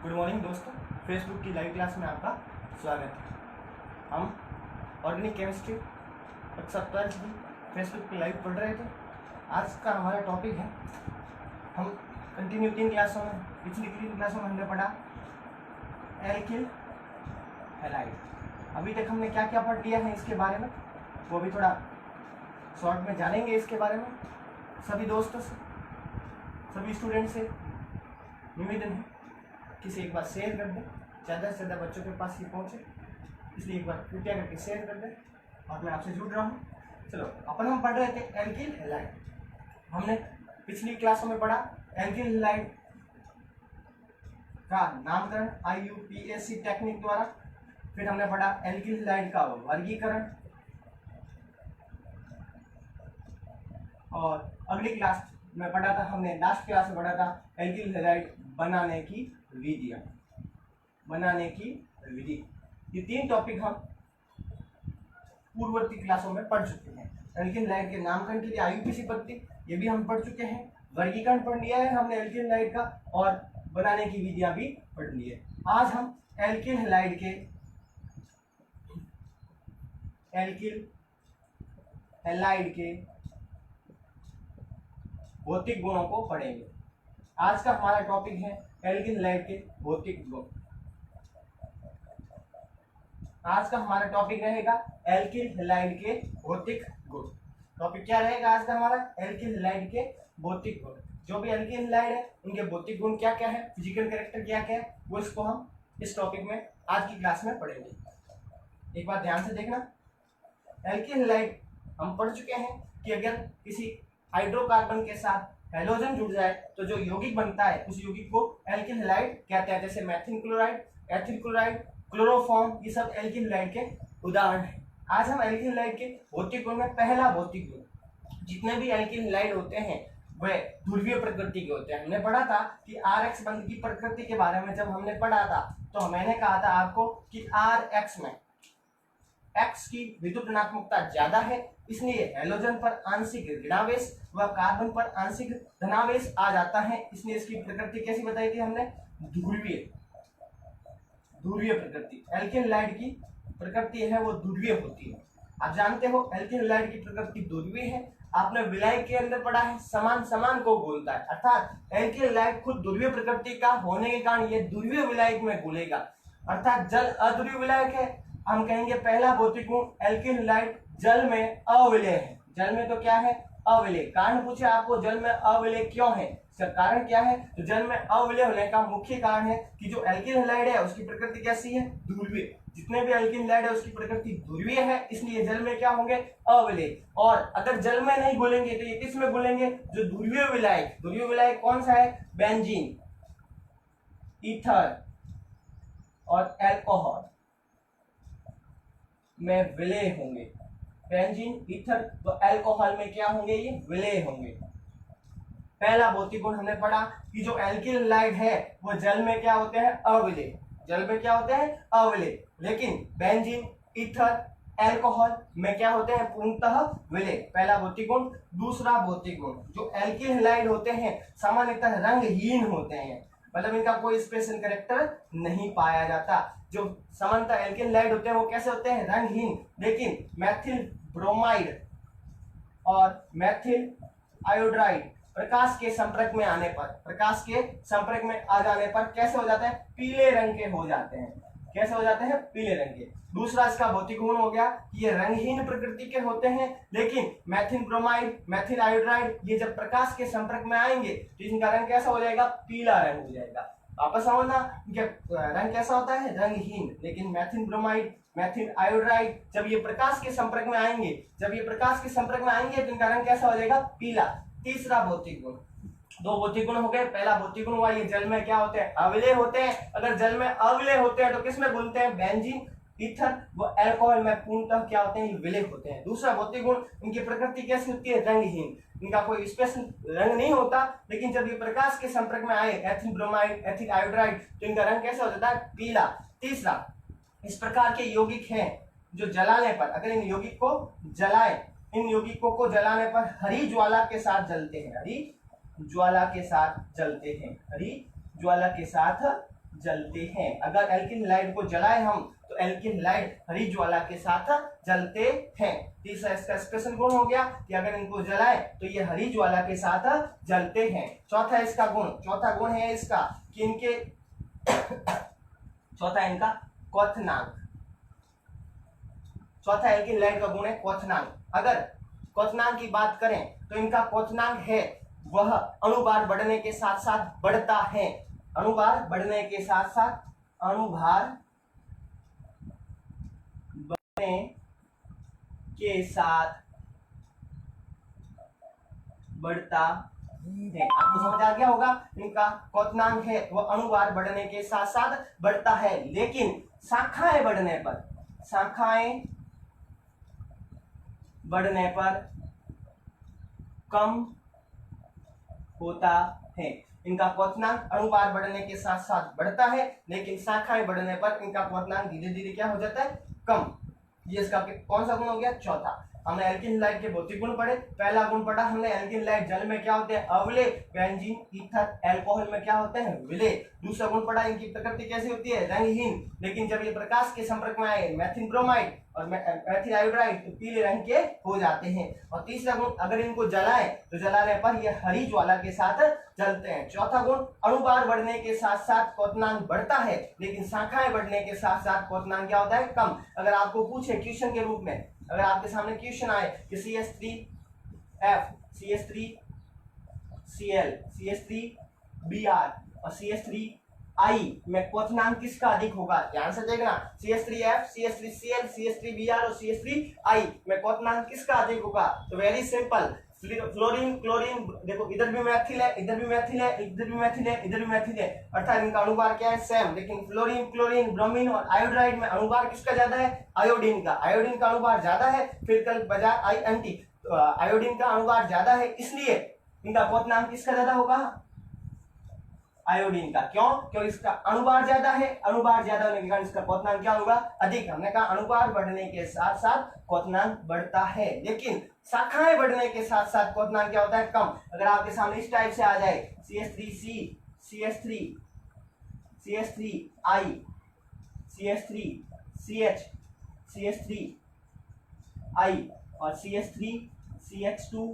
Good morning दोस्तों, Facebook की live class में आपका स्वागत है। हम ऑर्गेनिक केमिस्ट्री कक्षा 12 की फेसबुक पर लाइव पढ़ रहे थे। आज का हमारा टॉपिक है, हम कंटिन्यू 3 क्लासों में, पिछली 3 क्लासों में हमने पढ़ा एल्किल हैलाइड। अभी तक हमने क्या क्या पढ़ लिया है इसके बारे में, वो भी थोड़ा शॉर्ट में जानेंगे इसके बारे में। सभी दोस्तों से, सभी स्टूडेंट से निवेदन है किसी एक बार शेयर कर दें, ज़्यादा से ज़्यादा बच्चों के पास ये पहुँचे, इसलिए एक बार कृपया करके शेयर कर दें। और मैं आपसे जुड़ रहा हूँ। चलो, अपन हम पढ़ रहे थे एल्किल हैलाइड। हमने पिछली क्लासों में पढ़ा एल्किल हैलाइड का नामकरण IUPAC टेक्निक द्वारा। फिर हमने पढ़ा एल्किल हैलाइड का वर्गीकरण, और अगली क्लास में पढ़ा था हमने, लास्ट क्लास में पढ़ा था एल्किल हैलाइड बनाने की विधियां, बनाने की विधि। ये 3 टॉपिक हम पूर्ववर्ती क्लासों में पढ़ चुके हैं। एल्किल हैलाइड के नामकरण के लिए IUPAC पद्धति ये भी हम पढ़ चुके हैं। वर्गीकरण पढ़ लिया है हमने एल्किल हैलाइड का, और बनाने की विधियां भी पढ़ ली है। आज हम एल्किल हैलाइड के भौतिक गुणों को पढ़ेंगे। आज का हमारा टॉपिक है एल्किल हैलाइड के भौतिक गुण। आज का हमारा टॉपिक रहेगा एल्किल हैलाइड के भौतिक गुण। टॉपिक क्या रहेगा आज का हमारा? एल्किल हैलाइड के भौतिक गुण। जो भी एल्किल हैलाइड है उनके भौतिक गुण क्या क्या है, फिजिकल कैरेक्टर क्या क्या है, वो इसको हम इस टॉपिक में आज की क्लास में पढ़ेंगे। एक बार ध्यान से देखना, एल्किल हैलाइड हम पढ़ चुके हैं कि अगर किसी हाइड्रोकार्बन के साथ हैलोजन जुड़ जाए तो जो यौगिक बनता है उस यौगिक को एल्किल हैलाइड कहते हैं। जैसे methyl chloride, ethyl chloride, chloroform, ये सब एल्किल हैलाइड के उदाहरण हैं। आज हम एल्किल हैलाइड के भौतिक गुण में पहला भौतिक गुण, जितने भी एल्किल हैलाइड होते हैं वह ध्रुवीय प्रकृति के होते हैं। हमने पढ़ा था कि RX बंध की प्रकृति के बारे में। जब हमने पढ़ा था तो मैंने कहा था आपको कि RX में X की विद्युत ऋणात्मकता ज्यादा है, इसलिए हैलोजन पर आंशिक ऋणावेश व कार्बन पर आंशिक धनावेश आ जाता है। इसलिए इसकी प्रकृति कैसी बताई थी हमने? ध्रुवीय प्रकृति। एल्किल हैलाइड की प्रकृति है वो ध्रुवीय होती है। आप जानते हो एल्किल हैलाइड की प्रकृति ध्रुवीय है। आपने विलायक के अंदर पढ़ा है समान समान को घुलता है, अर्थात एल्किल हैलाइड खुद ध्रुवीय प्रकृति का होने के कारण ये ध्रुवीय विलायक में घुलेगा। अर्थात जल अध्रुवीय विलायक है। हम कहेंगे पहला भौतिक गुण एल्किल हैलाइड जल में अविलेय है। जल में तो क्या है? अविलेय। कारण पूछे आपको जल में अविलेय क्यों है, इसका कारण क्या है? तो जल में अविलेय होने का मुख्य कारण है कि जो एल्किल हैलाइड है उसकी प्रकृति कैसी है? ध्रुवीय। जितने भी एल्किल हैलाइड है उसकी प्रकृति ध्रुवीय है, इसलिए जल में क्या होंगे? अविलेय। और अगर जल में नहीं घुलेंगे तो ये किस में घुलेंगे? जो ध्रुवीय विलायक। ध्रुवीय विलायक कौन सा है? बेंजीन, ईथर और एल्कोहल में विलय होंगे। बेंजीन, ईथर तो एल्कोहल में क्या होंगे? ये विलय होंगे। पहला भौतिक गुण हमने पढ़ा कि जो एल्किल हैलाइड है वो जल में क्या होते हैं? अविलेय। जल में क्या होते हैं? अविलेय। लेकिन बेंजीन, ईथर, एल्कोहल में क्या होते हैं? पूर्णतः विलय। पहला भौतिक गुण। दूसरा भौतिक गुण, जो एल्किल हैलाइड होते हैं सामान्यतः रंगहीन होते हैं, मतलब इनका कोई स्पेशल कैरेक्टर नहीं पाया जाता। जो सामान्यतः एल्किल हैलाइड होते हैं वो कैसे होते हैं? रंगहीन। लेकिन मेथिल ब्रोमाइड और मेथिल आयोडाइड प्रकाश के संपर्क में आने पर, प्रकाश के संपर्क में आ जाने पर कैसे हो जाते हैं? पीले रंग के हो जाते हैं। कैसे हो जाते हैं? पीले रंग के। दूसरा इसका भौतिक गुण हो गया कि ये रंगहीन प्रकृति के होते हैं, लेकिन मेथिल ब्रोमाइड, मेथिल आयोडाइड ये जब प्रकाश के संपर्क में आएंगे तो इनका रंग कैसा हो जाएगा? पीला रंग हो जाएगा। वापस आओ ना, रंग कैसा होता है? रंगहीन। लेकिन मेथिल ब्रोमाइड, मेथिल आयोडाइड जब ये प्रकाश के संपर्क में आएंगे, तो इनका रंग कैसा हो जाएगा? पीला। तीसरा भौतिक गुण। 2 भौतिक गुण हो गए। पहला भौतिक गुण हुआ ये जल में क्या होते हैं? अविलेय होते हैं। अगर जल में अविलेय होते हैं तो किस में घुलते हैं? बेंजीन, ईथर व एल्कोहल में पूर्णतः क्या होते हैं? विलय होते हैं। दूसरा भौतिक गुण, इनकी प्रकृति कैसी होती है? रंगहीन। इनका कोई स्पेशल रंग नहीं होता, लेकिन जब ये प्रकाश के संपर्क में आए, एथिल ब्रोमाइड, एथिल आयोडाइड, तो इनका रंग कैसा हो जाता है? पीला। तीसरा, इस प्रकार के यौगिक हैं जो जलाने पर, अगर इन यौगिक को जलाएं, इन यौगिकों को जलाने पर हरी ज्वाला के साथ जलते हैं। हरी ज्वाला के साथ जलते हैं। हरी ज्वाला के साथ जलते हैं। अगर एल्किल हैलाइड को जलाए हम तो एल्किल हैलाइड हरी ज्वाला के साथ जलते हैं। तीसरा इसका एक्सप्रेशन गुण हो गया कि अगर इनको जलाए तो ये हरी ज्वाला के साथ जलते हैं। चौथा इसका गुण, चौथा गुण है इसका कि इनके चौथा इनका क्वथनांक। चौथा एल्किल हैलाइड का गुण है क्वथनांक। अगर क्वथनांक की बात करें तो इनका क्वथनांक है वह अणुभार बढ़ने के साथ साथ बढ़ता है। अणुभार बढ़ने के साथ साथ अणुभार बढ़ने के साथ बढ़ता है। आपको समझ आ गया होगा, इनका क्वथनांक है वह अणुभार बढ़ने के साथ साथ बढ़ता है, लेकिन शाखाएं बढ़ने पर, शाखाएं बढ़ने पर कम होता है। इनका क्वथनांक अणुभार बढ़ने के साथ साथ बढ़ता है, लेकिन शाखाएं बढ़ने पर इनका क्वथनांक धीरे धीरे क्या हो जाता है, कम। ये इसका कौन सा गुण हो गया, चौथा। हमने एल्किल हैलाइड के भौतिक गुण पढ़े। पहला गुण पढ़ा हमने एल्किल हैलाइड जल में क्या होते हैं, अवले। बेंजीन, ईथर, अल्कोहल में क्या होते हैं, विलेय। दूसरा गुण पढ़ा इनकी प्रकृति कैसी होती है, रंगहीन, लेकिन जब ये प्रकाश के संपर्क में आए मेथिल ब्रोमाइड और मेथिल आयोडाइड तो पीले रंग के हो जाते हैं। और तीसरा गुण, अगर इनको जलाएं तो जलाने पर ये हरी ज्वाला के साथ जलते हैं। चौथा गुण, अणुभार बढ़ने के साथ साथ क्वथनांक बढ़ता है, लेकिन शाखाएं बढ़ने के साथ साथ क्वथनांक क्या होता है, कम। अगर आपको पूछे क्वेश्चन के रूप में, अगर आपके सामने क्वेश्चन आए कि CH3F, CH3Cl, CH3Br और CH3I में क्वथनांक किसका अधिक होगा, ध्यान से देखना। CH3F, CH3Cl, CH3Br और CH3I में क्वथनांक किसका अधिक होगा, तो वेरी सिंपल, फ्लोरीन, क्लोरीन, देखो इधर भी मैथिल है, इधर भी मैथिल है, इधर भी मैथिल है, इधर भी मैथिल है, अर्थात इनका अणुभार क्या है, सेम। लेकिन फ्लोरीन, क्लोरीन, ब्रोमीन और आयोडाइड में अणुभार किसका ज्यादा है, आयोडीन का। आयोडीन का अणुभार ज्यादा है, फिर कल बजाय आईएनटी, आयोडीन का अणुभार ज्यादा है, इसलिए इनका क्वथनांक किसका ज्यादा होगा, आयोडीन का। क्यों, क्योंकि इसका अणुभार ज्यादा है, अणुभार ज्यादा होने के कारण इसका क्वथनांक क्या होगा, अधिक। हमने कहा अणुभार बढ़ने के साथ साथ क्वथनांक बढ़ता है, लेकिन शाखाएं बढ़ने के साथ साथ क्वथनांक क्या होता है, कम। अगर आपके सामने इस टाइप से आ जाए CH3C, CH3, CH3I, CH3CH, CH3I और CH3CH2,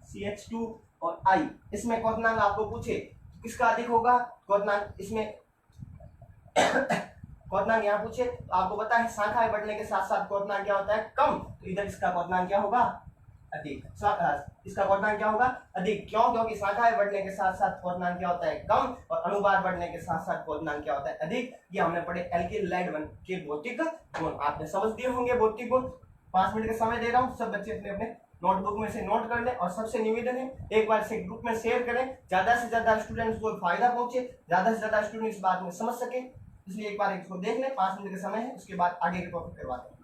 CH2 और I, इसमें क्वथनांक आपको पूछे किसका अधिक होगा, क्वथनांक इसमें क्वथनांक यहाँ पूछे तो आपको पता है शाखाएं बढ़ने के साथ साथ क्वथनांक क्या होता है, कम। तो इधर इसका क्वथनांक क्या होगा, अधिक। इसका क्वथनांक क्या होगा, अधिक। क्यों, क्योंकि शाखाएं बढ़ने के साथ साथ क्वथनांक क्या होता है, कम, और अणुभार बढ़ने के साथ साथ क्वथनांक क्या होता है, अधिक। ये हमने पढ़े एल्किल हैलाइड के भौतिक गुण। आपने समझ दिए होंगे भौतिक गुण। 5 मिनट का समय दे रहा हूँ, सब बच्चे अपने अपने नोटबुक में से नोट कर लें, और सबसे निवेदन है एक बार से ग्रुप में शेयर करें, ज्यादा से ज्यादा स्टूडेंट्स को फायदा पहुंचे, ज्यादा से ज्यादा स्टूडेंट इस बात में समझ सके। इसलिए एक बार इसको देख लें, 5 मिनट का समय है, उसके बाद आगे के टॉपिक करवाते हैं।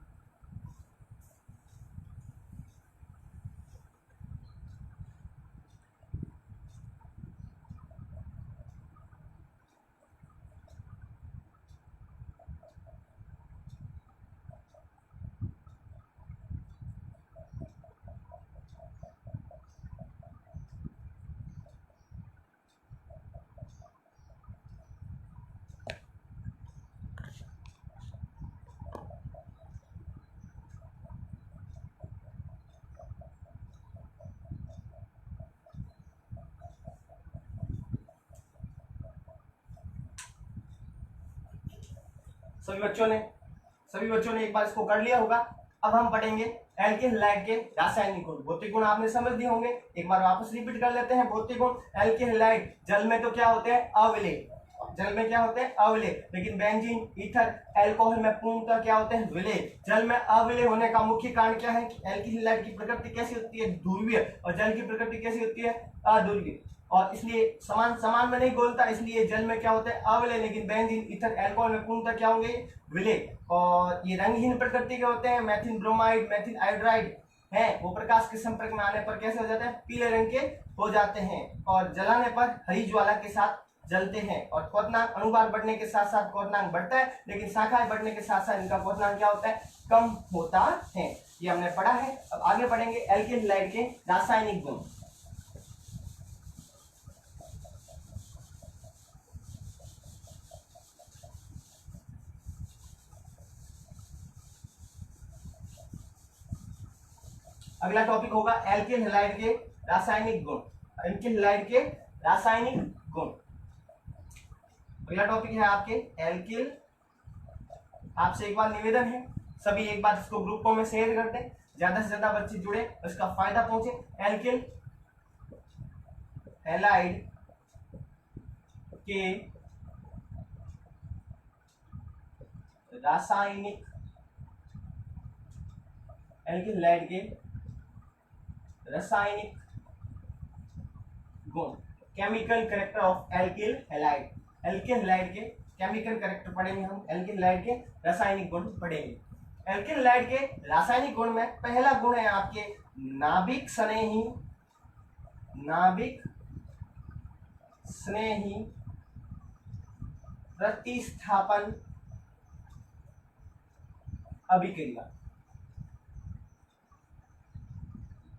सभी बच्चों ने एक बार इसको कर लिया होगा। अब हम पढ़ेंगे एल्किल हैलाइड के रासायनिक गुण। भौतिक गुण आपने समझ दिए होंगे, एक बार वापस रिपीट कर लेते हैं। भौतिक गुण, एल्किल हैलाइड जल में तो क्या होते हैं, अविलेय, जल में क्या होते हैं, अविलेय। लेकिन बेंजीन, ईथर, अल्कोहल में पूर्णतः क्या होते हैं, विलेय। जल में अविलेय होने का मुख्य कारण क्या है कि एल्किल हैलाइड की प्रकृति कैसी होती है, ध्रुवीय, और जल की प्रकृति कैसी होती है, अध्रुवीय, और इसलिए समान में नहीं घुलता, इसलिए जल में क्या होता है, अविलेय। लेकिन बेंजीन, ईथर, अल्कोहल में पूर्णतः क्या होंगे, विलेय। और ये रंगहीन प्रकृति के होते हैं। मेथिल ब्रोमाइड, मेथिल आयोडाइड है, वो प्रकाश के संपर्क में आने पर कैसे हो जाते हैं, पीले रंग के हो जाते हैं, और जलाने पर हरी ज्वाला के साथ जलते हैं। और क्वथनांक, अणुभार बढ़ने के साथ साथ क्वथनांक बढ़ता है, लेकिन शाखाएं बढ़ने के साथ साथ इनका क्वथनांक क्या होता है, कम होता है। ये हमने पढ़ा है। अब आगे पढ़ेंगे एल्किल हैलाइड के रासायनिक गुण। अगला टॉपिक होगा एल्किल हैलाइड के रासायनिक गुण। एल्किल हैलाइड के रासायनिक गुण, अगला टॉपिक है आपके एल्किल। आपसे एक बार निवेदन है, सभी एक बार इसको ग्रुपों में शेयर कर दें, ज्यादा से ज्यादा बच्चे जुड़े, उसका फायदा पहुंचे। एल्किल हैलाइड के रासायनिक, एल्किल हैलाइड के रासायनिक गुण, chemical character of alkyl halide. Alkyl halide के केमिकल कैरेक्टर पढ़ेंगे हम, एल्किल हैलाइड के रासायनिक गुण पढ़ेंगे। एल्किल हैलाइड के रासायनिक गुण में पहला गुण है आपके नाभिक स्नेही, नाभिक स्नेही प्रतिस्थापन अभिक्रिया।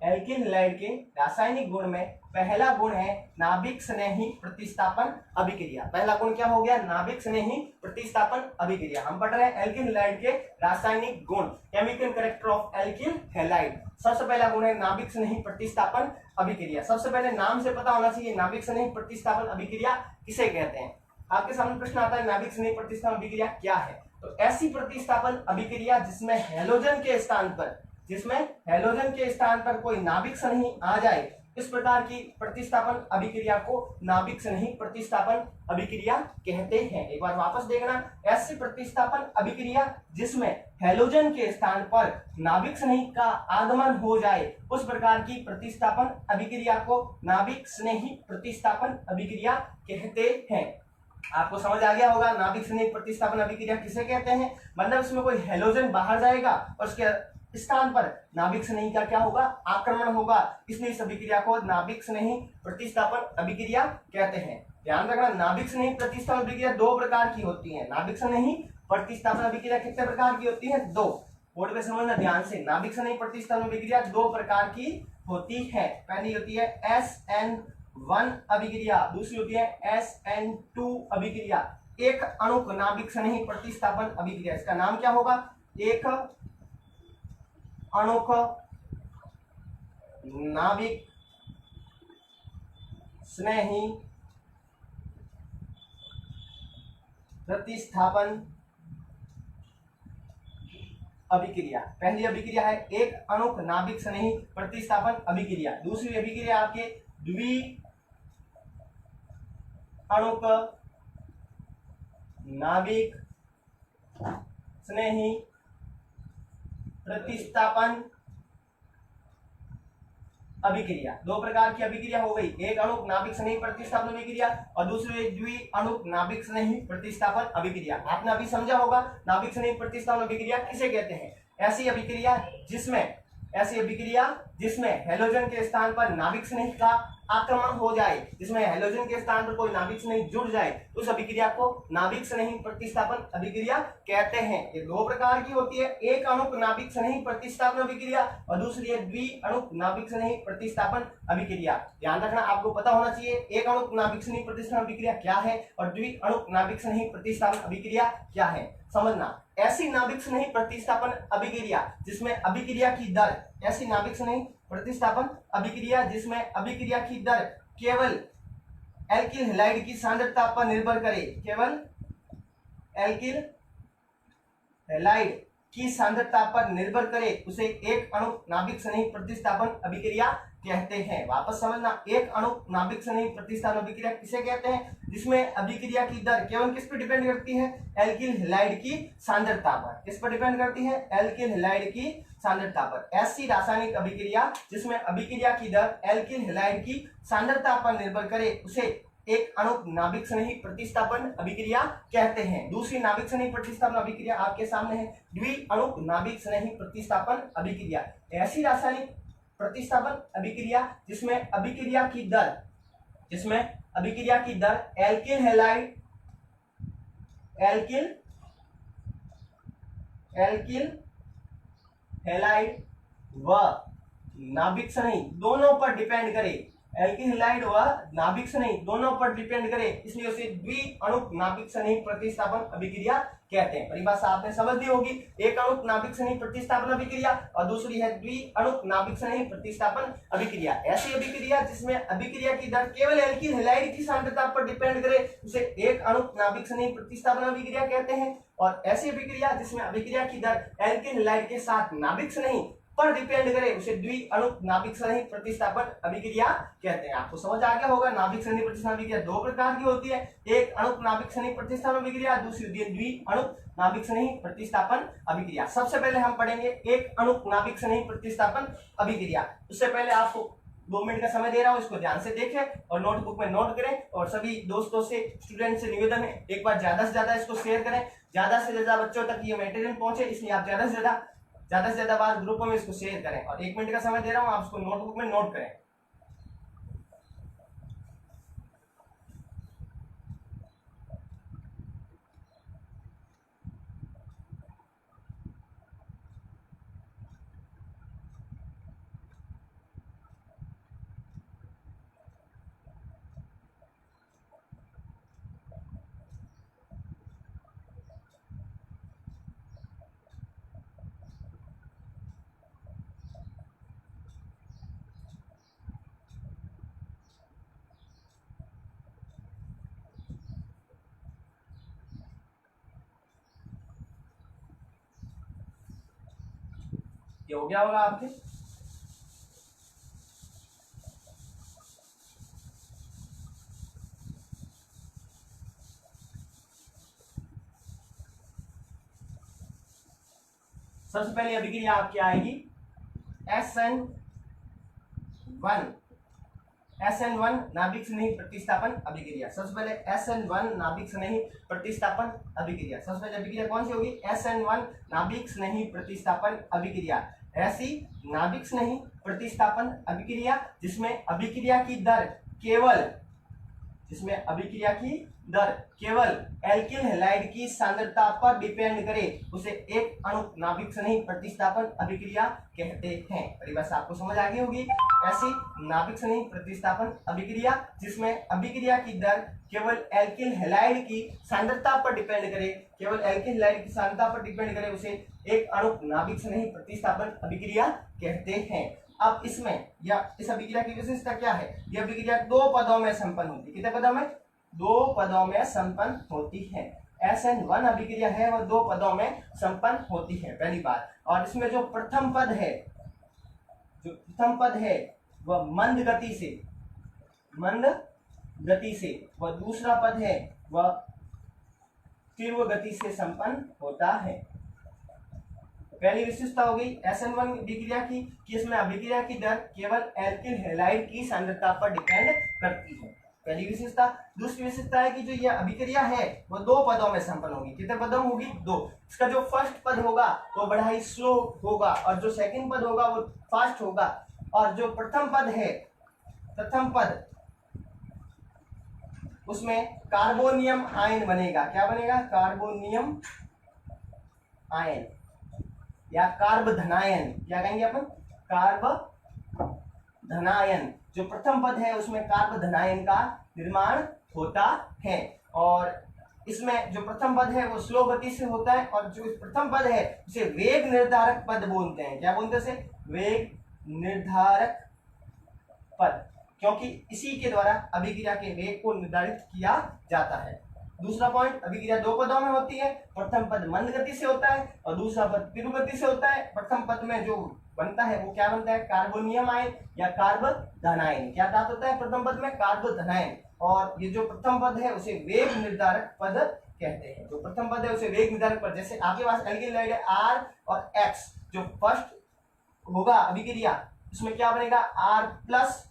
एल्किल हैलाइड के रासायनिक गुण में पहला गुण है नाभिक स्नेही प्रतिस्थापन अभिक्रिया। पहला गुण क्या हो गया? नाभिक स्नेही प्रतिस्थापन अभिक्रिया। हम पढ़ रहे हैं एल्किल हैलाइड के रासायनिक गुण, chemical character of alkyl halide. सबसे पहला गुण है नाभिक स्नेही प्रतिस्थापन अभिक्रिया। सबसे पहले नाम से पता होना चाहिए नाभिक स्नेही प्रतिस्थापन अभिक्रिया किसे कहते हैं। आपके सामने प्रश्न आता है नाभिक स्नेही प्रतिस्थापन अभिक्रिया क्या है? तो ऐसी प्रतिस्थापन अभिक्रिया जिसमें हैलोजन के स्थान पर, जिसमें हैलोजन के स्थान पर कोई नाभिक स्नेही आ जाए, इस प्रकार की प्रतिस्थापन अभिक्रिया को नाभिक स्नेही प्रतिस्थापन अभिक्रिया कहते हैं। एक बार वापस देखना, ऐसी प्रतिस्थापन अभिक्रिया जिसमें हैलोजन के स्थान पर नाभिक स्नेही का आगमन हो जाए, उस प्रकार की प्रतिस्थापन अभिक्रिया को नाभिक स्नेही प्रतिस्थापन अभिक्रिया कहते हैं। आपको समझ आ गया होगा नाभिक स्नेही प्रतिस्थापन अभिक्रिया किसे कहते हैं। मतलब इसमें कोई हैलोजन बाहर जाएगा और उसके स्थान पर नाभिक स्नेही का क्या होगा? आक्रमण होगा, इसलिए इस अभिक्रिया को नाभिक स्नेही प्रतिस्थापन अभिक्रिया कहते हैं। ध्यान रखना, नाभिक स्नेही प्रतिस्थापन अभिक्रिया दो प्रकार की होती है। नाभिक स्नेही प्रतिस्थापन अभिक्रिया कितने प्रकार की होती है? दो। बोर्ड पे समझना ध्यान से, नाभिक स्नेही प्रतिस्थापन अभिक्रिया दो प्रकार की होती है। पहली होती है SN1 अभिक्रिया, दूसरी होती है SN2 अभिक्रिया। एक अणुक नाभिक स्नेही प्रतिस्थापन अभिक्रिया, इसका नाम क्या होगा? एक अणुक नाभिक स्नेही प्रतिस्थापन अभिक्रिया। पहली अभिक्रिया है एक अणुक नाभिक स्नेही प्रतिस्थापन अभिक्रिया। दूसरी अभिक्रिया आपके द्वि अणुक नाभिक स्नेही प्रतिस्थापन अभिक्रिया। दो प्रकार की अभिक्रिया हो गई, एक अणुक नाभिक स्नेही प्रतिस्थापन अभिक्रिया और दूसरी द्वि अणुक नाभिक स्नेही प्रतिस्थापन अभिक्रिया। आपने अभी समझा होगा नाभिक स्नेही प्रतिस्थापन अभिक्रिया किसे कहते हैं। ऐसी अभिक्रिया जिसमें हैलोजन के स्थान पर नाभिक स्नेही का आक्रमण हो जाए, जिसमें हैलोजन के स्थान पर कोई नाभिक स्नेही जुड़ जाए, उस अभिक्रिया को नाभिक स्नेही प्रतिस्थापन अभिक्रिया कहते हैं। ये दो प्रकार की होती है, एक अणुक नाभिक स्नेही प्रतिस्थापन अभिक्रिया और दूसरी है द्वि अणुक नाभिक स्नेही प्रतिस्थापन अभिक्रिया। ध्यान रखना, आपको पता होना चाहिए एक अणुक नाभिक स्नेही प्रतिस्थापन अभिक्रिया क्या है और द्वि अणुक नाभिक स्नेही प्रतिस्थापन अभिक्रिया क्या है। समझना, ऐसी नाभिक स्नेही प्रतिस्थापन अभिक्रिया जिसमें अभिक्रिया की दर, ऐसी नाभिक स्नेही प्रतिस्थापन अभिक्रिया जिसमें अभिक्रिया की दर केवल एल्किल हैलाइड की सांद्रता पर निर्भर करे, केवल एल्किल हैलाइड की सांद्रता पर निर्भर करे, उसे एक अणुक नाभिक स्नेही प्रतिस्थापन अभिक्रिया कहते हैं। वापस समझना, एक अणुक नाभिक स्नेही प्रतिस्थापन अभिक्रिया किसे कहते हैं? जिसमें अभिक्रिया की दर केवल किस पर डिपेंड करती है? एल्किल हैलाइड की सांद्रता पर। किस पर डिपेंड करती है? एल्किल हैलाइड की सांद्रता पर। ऐसी रासायनिक अभिक्रिया जिसमें अभिक्रिया की दर एल्किल हैलाइड की सांद्रता पर निर्भर करे, उसे एक अणुक नाभिक स्नेही प्रतिस्थापन अभिक्रिया कहते हैं। दूसरी नाभिक स्नेही प्रतिस्थापन अभिक्रिया आपके सामने है, द्वि अणुक नाभिक स्नेही प्रतिस्थापन अभिक्रिया। ऐसी रासायनिक प्रतिस्थापन अभिक्रिया जिसमें अभिक्रिया की दर एल्किल हैलाइड व नाभिक स्नेही दोनों पर डिपेंड करे, एल्किल हैलाइड व नाभिक स्नेही दोनों पर डिपेंड करे, इसलिए उसे द्विअणुक नाभिक स्नेही प्रतिस्थापन अभिक्रिया कहते हैं। परिभाषा आपने समझ ली होगी, एक अणुक नाभिक स्नेही प्रतिस्थापन अभिक्रिया और दूसरी है द्विअणुक नाभिक स्नेही प्रतिस्थापन अभिक्रिया। ऐसी अभिक्रिया जिसमें अभिक्रिया की दर केवल एल्किल हैलाइड की सांद्रता पर डिपेंड करे उसे एक अणुक नाभिक स्नेही प्रतिस्थापन अभिक्रिया कहते हैं, और ऐसी अभिक्रिया जिसमें अभिक्रिया की दर एल्किल हैलाइड के साथ नाभिक स्नेही पर डिपेंड करे उसे द्विअणुक नाभिक स्नेही प्रतिस्थापन अभिक्रिया कहते हैं। आपको समझ आ गया होगा, नाभिक स्नेही प्रतिस्थापन अभिक्रिया दो प्रकार की होती है, एक अणुक नाभिक स्नेही प्रतिस्थापन अभिक्रिया, दूसरी होती है द्विअणुक नाभिक स्नेही प्रतिस्थापन अभिक्रिया। सबसे पहले हम पढ़ेंगे एक अणुक नाभिक स्नेही प्रतिस्थापन अभिक्रिया। उससे पहले आपको 2 मिनट का समय दे रहा हूं, इसको ध्यान से देखें और नोटबुक में नोट करें, और सभी दोस्तों से स्टूडेंट से निवेदन है एक बार ज्यादा से ज्यादा इसको शेयर करें, ज्यादा से ज्यादा बच्चों तक ये मटेरियल पहुंचे, इसलिए आप ज्यादा से ज्यादा बार ग्रुपों में इसको शेयर करें। और 1 मिनट का समय दे रहा हूं, आप इसको नोटबुक में नोट करें। ये हो गया होगा आपके। सबसे पहले अभिक्रिया आपकी आएगी SN1 नाभिक स्नेही प्रतिस्थापन अभिक्रिया। सबसे पहले SN1 नाभिक स्नेही प्रतिस्थापन अभिक्रिया, सबसे पहले अभिक्रिया कौन सी होगी? SN1 नाभिक स्नेही प्रतिस्थापन अभिक्रिया। ऐसी नाभिक स्नेही प्रतिस्थापन अभिक्रिया जिसमें अभिक्रिया की दर केवल एल्किल हैलाइड की सांद्रता पर डिपेंड करे उसे एक अणुक नाभिक स्नेही प्रतिस्थापन अभिक्रिया कहते हैं। परिभाषा आपको समझ आ गई होगी। ऐसी नाभिक स्नेही प्रतिस्थापन अभिक्रिया जिसमें अभिक्रिया की दर केवल एल्किल हैलाइड की सांद्रता पर डिपेंड करे उसे एक अणुक नाभिक स्नेही प्रतिस्थापन अभिक्रिया कहते हैं। अब इसमें या इस अभिक्रिया की विशेषता क्या है? यह अभिक्रिया 2 पदों में संपन्न होती है। कितने पदों में? 2 पदों में संपन्न होती है। SN1 अभिक्रिया है वह 2 पदों में संपन्न होती है, पहली बात। और इसमें जो प्रथम पद है वह मंद गति से वह दूसरा पद है वह तीव्र गति से संपन्न होता है। पहली विशेषता हो गई SN1 अभिक्रिया की कि इसमें अभिक्रिया की दर केवल एल्किल हैलाइड की सांद्रता पर डिपेंड करती है, पहली विशेषता। दूसरी विशेषता है कि जो यह अभिक्रिया है वो 2 पदों में संपन्न होगी। कितने पदों में होगी? 2। इसका जो फर्स्ट पद होगा वो बड़ा ही स्लो होगा और जो सेकंड पद होगा वो फास्ट होगा, और जो प्रथम पद उसमें कार्बोनियम आयन बनेगा। क्या बनेगा? कार्बोनियम आयन या कार्ब धनायन। क्या कहेंगे अपन? कार्ब धनायन। जो प्रथम पद है उसमें कार्ब धनायन का निर्माण होता है, और इसमें जो प्रथम पद है वो स्लो गति से होता है, और जो प्रथम पद है उसे वेग निर्धारक पद बोलते हैं। क्या बोलते हैं उसे? वेग निर्धारक पद, क्योंकि इसी के द्वारा अभिक्रिया के वेग को निर्धारित किया जाता है। दूसरा पॉइंट, अभिक्रिया 2 पदों में होती है। प्रथम पद मंद गति से होता है और दूसरा पद तीव्र गति से होता है। प्रथम पद में जो बनता है वो क्या बनता है? कार्बोनियम आयन या कार्ब धनायन। क्या प्राप्त होता है प्रथम पद में? कार्ब धनायन। और ये जो प्रथम पद है उसे वेग निर्धारक पद कहते हैं। जो प्रथम पद है उसे वेग निर्धारक पद, जैसे आपके पास एल्किल हैलाइड है R और X, जो फर्स्ट होगा अभिक्रिया उसमें क्या बनेगा? R प्लस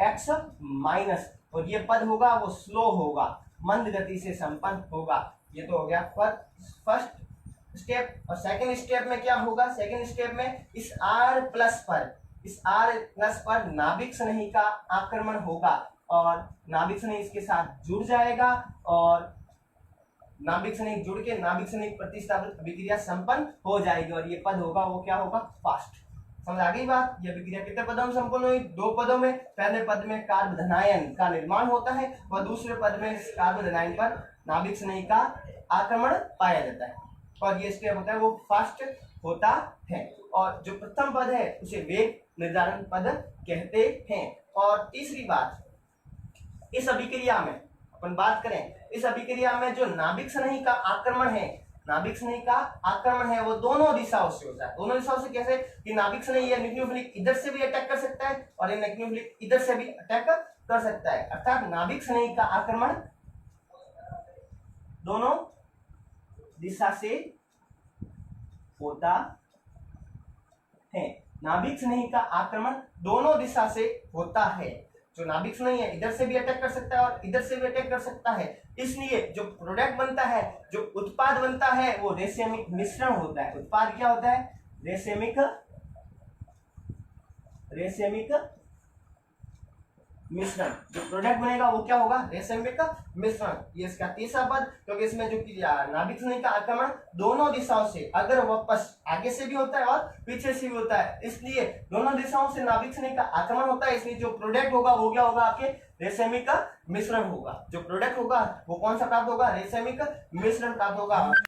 X माइनस, और ये पद होगा वो स्लो होगा, मंद गति से संपन्न होगा। ये तो हो गया फर्स्ट स्टेप। और सेकंड स्टेप में क्या होगा? सेकंड स्टेप में इस R प्लस पर नाभिक स्नेही का आक्रमण होगा, और नाभिक स्नेही इसके साथ जुड़ जाएगा, और नाभिक स्नेही जुड़ के नाभिक स्नेही प्रतिस्थापन अभिक्रिया संपन्न हो जाएगी, और ये पद होगा वो क्या होगा? फास्ट। समझ आ गई बात। यह अभिक्रिया कितने पदों में संपन्न हुई? 2 पदों में। पहले पद में कार्बोधनायन का निर्माण होता है और दूसरे पद में कार्बोधनायन पर नाभिक स्नेही का आक्रमण पाया जाता है और ये स्टेप होता है वो फास्ट होता है। और जो प्रथम पद है उसे वेग निर्धारण पद कहते हैं। और तीसरी बात, इस अभिक्रिया में अपन बात करें, इस अभिक्रिया में जो नाभिक स्नेही का आक्रमण है, नाभिक स्नेही का आक्रमण है वो दोनों दिशाओं से होता है। दोनों दिशाओं से कैसे? कि नाभिक स्नेही या न्यूक्लियोफिलिक इधर से भी अटैक कर सकता है और ये न्यूक्लियोफिलिक इधर से भी अटैक कर सकता है। अर्थात नाभिक स्नेही का आक्रमण दोनों दिशा से होता है। नाभिक स्नेही का आक्रमण दोनों दिशा से होता है। जो नाभिक स्नेही है इधर से भी अटैक कर सकता है और इधर से भी अटैक कर सकता है। इसलिए जो प्रोडक्ट बनता है, जो उत्पाद बनता है वो रेसेमिक मिश्रण होता है। उत्पाद क्या होता है? रेसेमिक मिश्रण। जो प्रोडक्ट बनेगा वो क्या होगा? रेसेमिक मिश्रण। ये इसका तीसरा पद, क्योंकि इसमें जो नाभिक स्नेही का आक्रमण दोनों दिशाओं से, अगर वापस आगे से भी होता है और पीछे से भी होता है, इसलिए दोनों दिशाओं से नाभिक स्नेही का आक्रमण होता है। इसलिए जो प्रोडक्ट होगा वो क्या होगा? आपके रेसेमिक मिश्रण होगा। जो प्रोडक्ट होगा वो कौन सा प्राप्त होगा? रेसेमिक मिश्रण प्राप्त होगा।